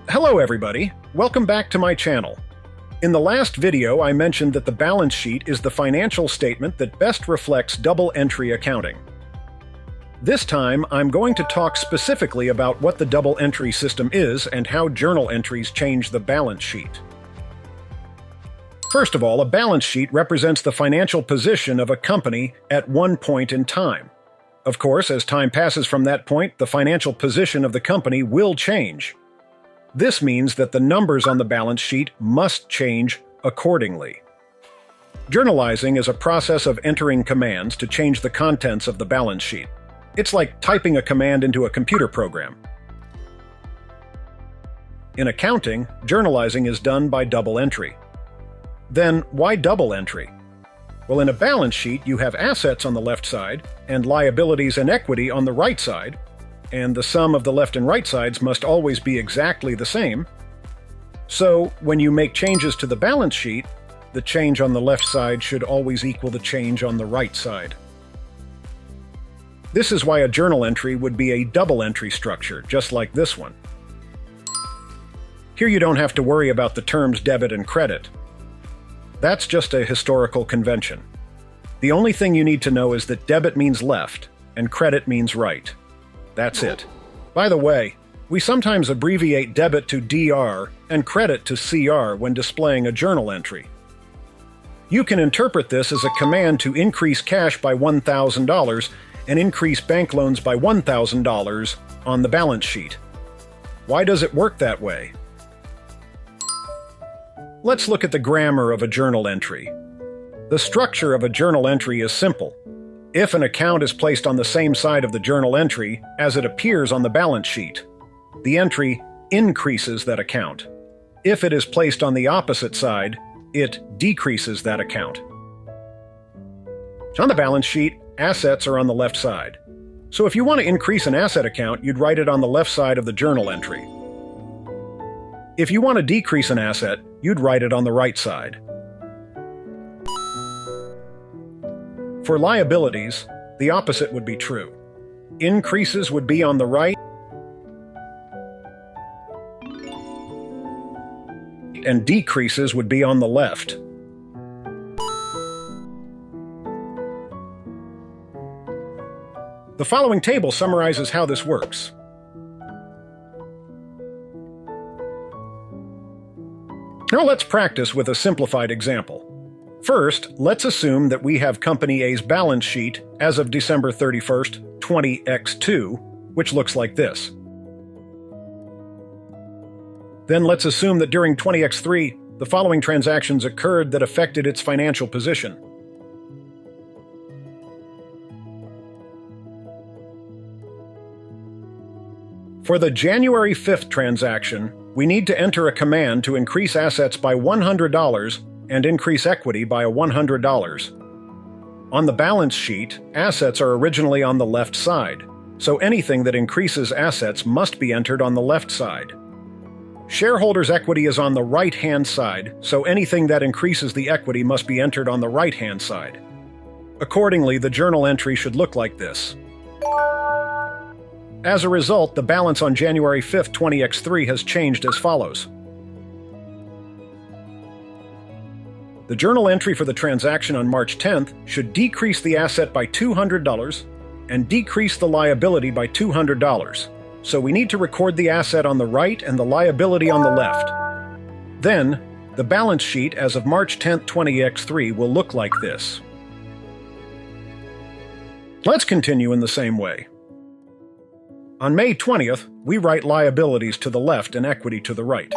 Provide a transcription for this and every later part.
Hello everybody, welcome back to my channel. In the last video I mentioned that the balance sheet is the financial statement that best reflects double entry accounting. This time I'm going to talk specifically about what the double entry system is and how journal entries change the balance sheet. First of all, a balance sheet represents the financial position of a company at one point in time. Of course, as time passes from that point, the financial position of the company will change. This means that the numbers on the balance sheet must change accordingly. Journalizing is a process of entering commands to change the contents of the balance sheet. It's like typing a command into a computer program. In accounting, journalizing is done by double entry. Then, why double entry? Well, in a balance sheet, you have assets on the left side and liabilities and equity on the right side, and the sum of the left and right sides must always be exactly the same. So, when you make changes to the balance sheet, the change on the left side should always equal the change on the right side. This is why a journal entry would be a double entry structure, just like this one. Here you don't have to worry about the terms debit and credit. That's just a historical convention. The only thing you need to know is that debit means left and credit means right. That's it. By the way, we sometimes abbreviate debit to DR and credit to CR when displaying a journal entry. You can interpret this as a command to increase cash by $1,000 and increase bank loans by $1,000 on the balance sheet. Why does it work that way? Let's look at the grammar of a journal entry. The structure of a journal entry is simple. If an account is placed on the same side of the journal entry as it appears on the balance sheet, the entry increases that account. If it is placed on the opposite side, it decreases that account. On the balance sheet, assets are on the left side. So if you want to increase an asset account, you'd write it on the left side of the journal entry. If you want to decrease an asset, you'd write it on the right side. For liabilities, the opposite would be true. Increases would be on the right, and decreases would be on the left. The following table summarizes how this works. Now let's practice with a simplified example. First, let's assume that we have Company A's balance sheet as of December 31st, 20x2, which looks like this. Then let's assume that during 20x3, the following transactions occurred that affected its financial position. For the January 5th transaction, we need to enter a command to increase assets by $100 and increase equity by $100. On the balance sheet, assets are originally on the left side, so anything that increases assets must be entered on the left side. Shareholders' equity is on the right-hand side, so anything that increases the equity must be entered on the right-hand side. Accordingly, the journal entry should look like this. As a result, the balance on January 5th, 20x3 has changed as follows. The journal entry for the transaction on March 10th should decrease the asset by $200 and decrease the liability by $200. So we need to record the asset on the right and the liability on the left. Then, the balance sheet as of March 10th, 20x3 will look like this. Let's continue in the same way. On May 20th, we write liabilities to the left and equity to the right.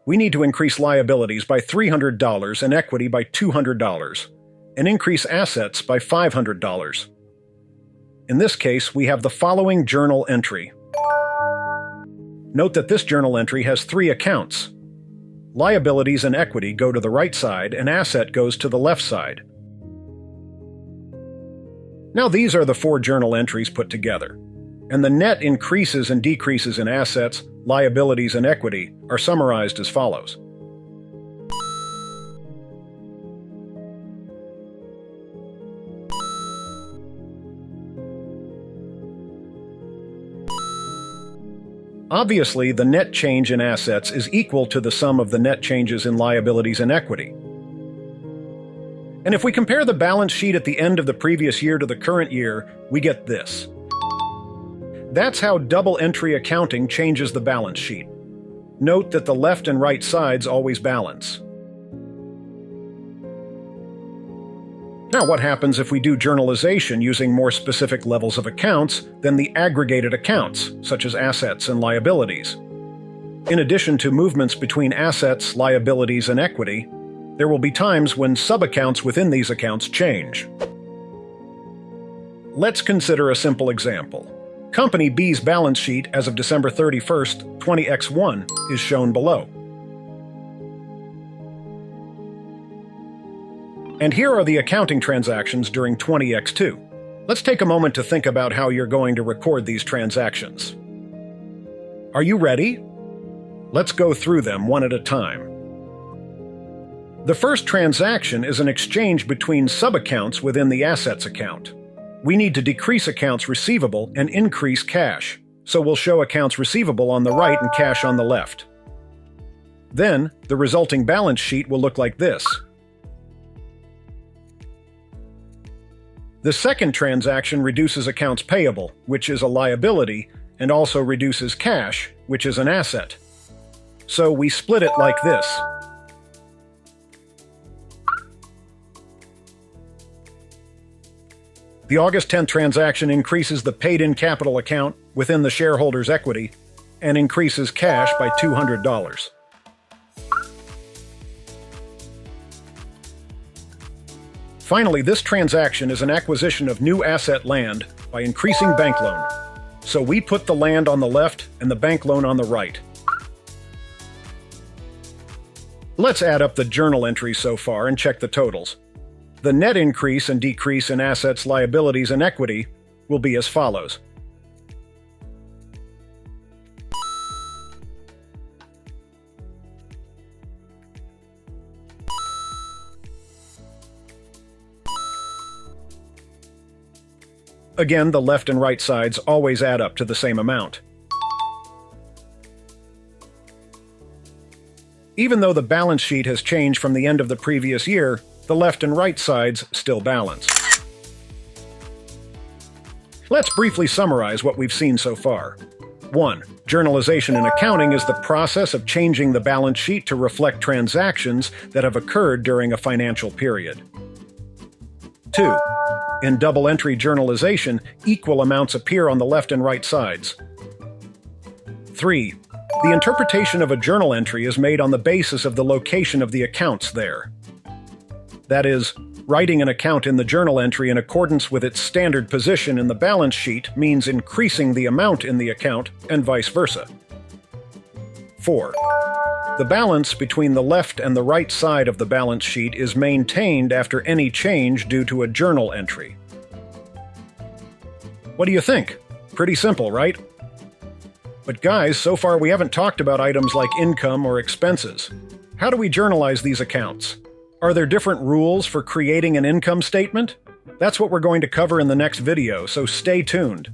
We need to increase liabilities by $300 and equity by $200, and increase assets by $500. In this case, we have the following journal entry. Note that this journal entry has three accounts. Liabilities and equity go to the right side, and asset goes to the left side. Now these are the four journal entries put together, and the net increases and decreases in assets, liabilities, and equity are summarized as follows. Obviously, the net change in assets is equal to the sum of the net changes in liabilities and equity. And if we compare the balance sheet at the end of the previous year to the current year, we get this. That's how double entry accounting changes the balance sheet. Note that the left and right sides always balance. Now, what happens if we do journalization using more specific levels of accounts than the aggregated accounts, such as assets and liabilities? In addition to movements between assets, liabilities, and equity, there will be times when sub-accounts within these accounts change. Let's consider a simple example. Company B's balance sheet as of December 31st, 20x1 is shown below. And here are the accounting transactions during 20x2. Let's take a moment to think about how you're going to record these transactions. Are you ready? Let's go through them one at a time. The first transaction is an exchange between sub-accounts within the assets account. We need to decrease accounts receivable and increase cash, so we'll show accounts receivable on the right and cash on the left. Then, the resulting balance sheet will look like this. The second transaction reduces accounts payable, which is a liability, and also reduces cash, which is an asset. So we split it like this. The August 10th transaction increases the paid-in capital account within the shareholder's equity and increases cash by $200. Finally, this transaction is an acquisition of new asset land by increasing bank loan. So we put the land on the left and the bank loan on the right. Let's add up the journal entries so far and check the totals. The net increase and decrease in assets, liabilities, and equity will be as follows. Again, the left and right sides always add up to the same amount. Even though the balance sheet has changed from the end of the previous year, the left and right sides still balance. Let's briefly summarize what we've seen so far. 1. Journalization in accounting is the process of changing the balance sheet to reflect transactions that have occurred during a financial period. 2. In double-entry journalization, equal amounts appear on the left and right sides. 3. The interpretation of a journal entry is made on the basis of the location of the accounts there. That is, writing an account in the journal entry in accordance with its standard position in the balance sheet means increasing the amount in the account, and vice versa. 4. The balance between the left and the right side of the balance sheet is maintained after any change due to a journal entry. What do you think? Pretty simple, right? But guys, so far we haven't talked about items like income or expenses. How do we journalize these accounts? Are there different rules for creating an income statement? That's what we're going to cover in the next video, so stay tuned.